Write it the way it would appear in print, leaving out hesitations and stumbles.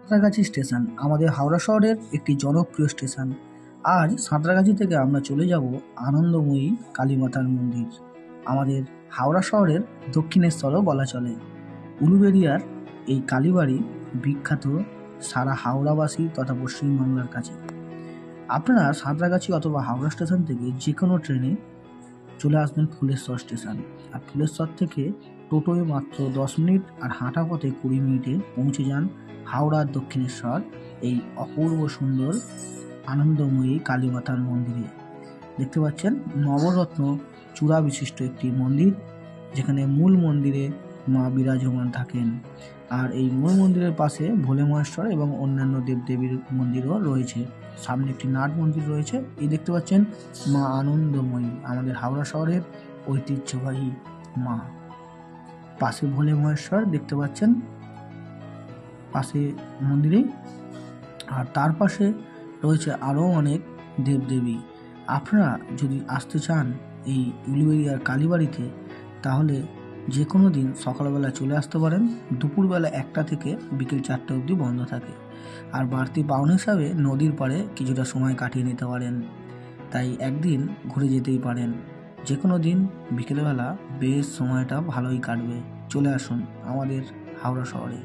Santragachi station আমাদের হাওড়া শহরের একটি জনপ্রিয় স্টেশন। আজ সাঁতরাগাছি থেকে আমরা চলে যাব আনন্দময়ী কালীমাতার মন্দির। আমাদের হাওড়া শহরের দক্ষিণেশ্বরও বলা চলে। উলুবেড়িয়ার এই কালীবাড়ি বিখ্যাত সারা হাওড়াবাসী তথা পশ্চিমবাংলার কাছে। আপনারা সাঁতরাগাছি অথবা হাওড়া স্টেশন থেকে যে কোনো ট্রেনে চলে আসবেন ফুলেশ্বর স্টেশন। আর ফুলেশ্বর থেকে টোটোয় মাত্র 10 মিনিট আর হাঁটা পথে 20 মিনিটে পৌঁছে যান হাওড়ার দক্ষিণেশ্বর এই অপূর্ব সুন্দর আনন্দময়ী কালীমাতার মন্দিরে। দেখতে পাচ্ছেন নবরত্ন চূড়া বিশিষ্ট একটি মন্দির, যেখানে মূল মন্দিরে মা বিরাজমান থাকেন। আর এই মূল মন্দিরের পাশে ভোলে মহেশ্বর এবং অন্যান্য দেবদেবীর মন্দিরও রয়েছে। সামনে একটি নাট মন্দির রয়েছে। এই দেখতে পাচ্ছেন মা আনন্দময়ী, আমাদের হাওড়া শহরের ঐতিহ্যবাহী মা। পাশে ভোলে মহেশ্বর দেখতে পাচ্ছেন পাশে মন্দিরে, আর তার পাশে রয়েছে আরও অনেক দেবদেবী। আপনারা যদি আসতে চান এই উলুবেড়িয়ার কালীবাড়িতে, তাহলে যে কোনো দিন সকালবেলা চলে আসতে পারেন। দুপুরবেলা 1টা থেকে বিকেল 4টে অবধি বন্ধ থাকে। আর বাড়তি পাওনা হিসাবে নদীর পাড়ে কিছুটা সময় কাটিয়ে নিতে পারেন। তাই একদিন ঘুরে যেতেই পারেন। যে কোনো দিন বিকেলবেলা বেশ সময়টা ভালোই কাটবে। চলে আসুন আমাদের হাওড়া শহরে।